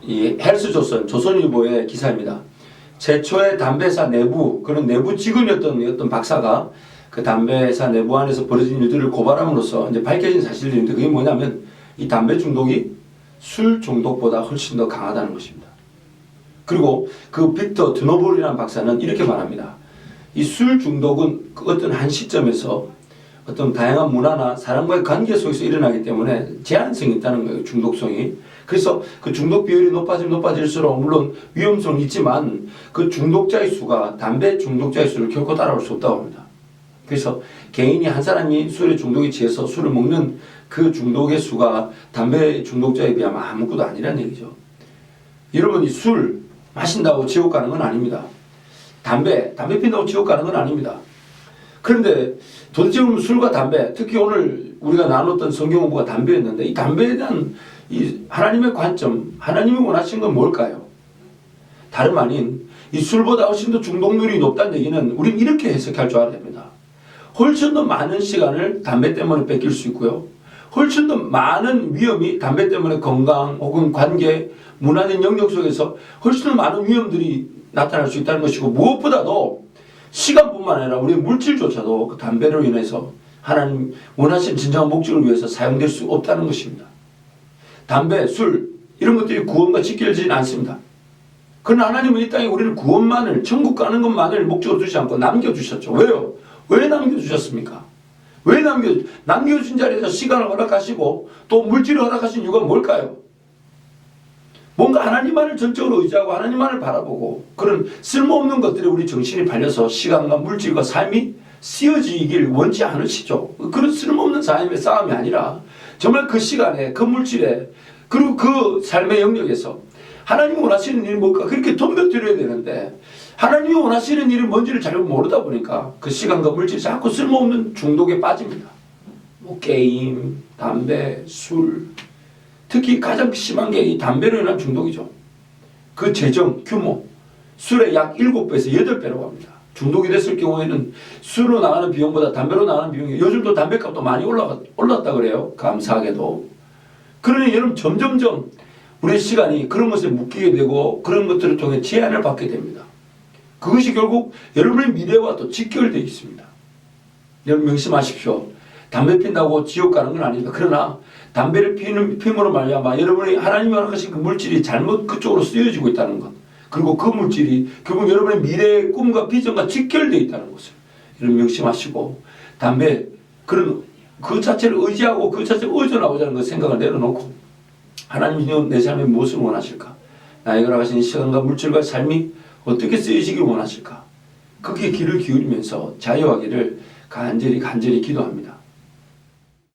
이 헬스조선 조선일보의 기사입니다. 최초의 담배사 내부 그런 내부 직원이었던 어떤 박사가 그 담배사 내부 안에서 벌어진 일들을 고발함으로써 이제 밝혀진 사실들인데 그게 뭐냐면 이 담배 중독이 술 중독보다 훨씬 더 강하다는 것입니다. 그리고 그 빅터 드노볼이라는 박사는 이렇게 말합니다. 이 술 중독은 어떤 한 시점에서 어떤 다양한 문화나 사람과의 관계 속에서 일어나기 때문에 제한성이 있다는 거예요. 중독성이. 그래서 그 중독 비율이 높아질수록 물론 위험성이 있지만 그 중독자의 수가 담배 중독자의 수를 결코 따라올 수 없다고 합니다. 그래서 개인이 한 사람이 술에 중독에 취해서 술을 먹는 그 중독의 수가 담배 중독자에 비하면 아무것도 아니라는 얘기죠. 여러분 이 술 마신다고 지옥 가는 건 아닙니다. 담배 핀다고 지옥 가는 건 아닙니다. 그런데 도대체 술과 담배, 특히 오늘 우리가 나눴던 성경 공부가 담배였는데 이 담배에 대한 이 하나님의 관점, 하나님이 원하신 건 뭘까요? 다름 아닌 이 술보다 훨씬 더 중독률이 높다는 얘기는 우리는 이렇게 해석할 줄 알아야 됩니다. 훨씬 더 많은 시간을 담배 때문에 뺏길 수 있고요. 훨씬 더 많은 위험이 담배 때문에 건강 혹은 관계, 문화적 영역 속에서 훨씬 더 많은 위험들이 나타날 수 있다는 것이고 무엇보다도 시간뿐만 아니라 우리의 물질조차도 그 담배로 인해서 하나님 원하신 진정한 목적을 위해서 사용될 수 없다는 것입니다. 담배, 술 이런 것들이 구원과 직결되지는 않습니다. 그러나 하나님은 이 땅에 우리를 구원만을 천국 가는 것만을 목적으로 두지 않고 남겨주셨죠. 왜요? 왜 남겨주셨습니까? 왜 남겨준 자리에서 시간을 허락하시고 또 물질을 허락하신 이유가 뭘까요? 뭔가 하나님만을 전적으로 의지하고 하나님만을 바라보고 그런 쓸모없는 것들에 우리 정신이 팔려서 시간과 물질과 삶이 쓰여지길 원치 않으시죠. 그런 쓸모없는 삶의 싸움이 아니라 정말 그 시간에 그 물질에 그리고 그 삶의 영역에서 하나님이 원하시는 일이 뭘까 그렇게 덤벼들어야 되는데 하나님이 원하시는 일이 뭔지를 잘 모르다 보니까 그 시간과 물질이 자꾸 쓸모없는 중독에 빠집니다. 뭐 게임, 담배, 술 특히 가장 심한 게 이 담배로 인한 중독이죠. 그 재정 규모 술의 약 7배에서 8배라고 합니다. 중독이 됐을 경우에는 술로 나가는 비용보다 담배로 나가는 비용이 요즘도 담배값도 많이 올랐다 그래요. 감사하게도. 그러니 여러분 점점점 우리의 시간이 그런 것에 묶이게 되고 그런 것들을 통해 제한을 받게 됩니다. 그것이 결국 여러분의 미래와 또 직결되어 있습니다. 여러분 명심하십시오. 담배 핀다고 지옥 가는 건 아닙니다. 그러나 담배를 피므로 말미암아 여러분이 하나님이 허락하신 그 물질이 잘못 그쪽으로 쓰여지고 있다는 것 그리고 그 물질이 결국 여러분의 미래의 꿈과 비전과 직결되어 있다는 것을 여러분 명심하시고 담배 그런 그 자체를 의지하고 그 자체를 의존하고자 하는 그 생각을 내려놓고 하나님이 내 삶에 무엇을 원하실까? 나에게 허락하신 시간과 물질과 삶이 어떻게 쓰여지길 원하실까? 거기에 귀를 기울이면서 자유하기를 간절히 기도합니다.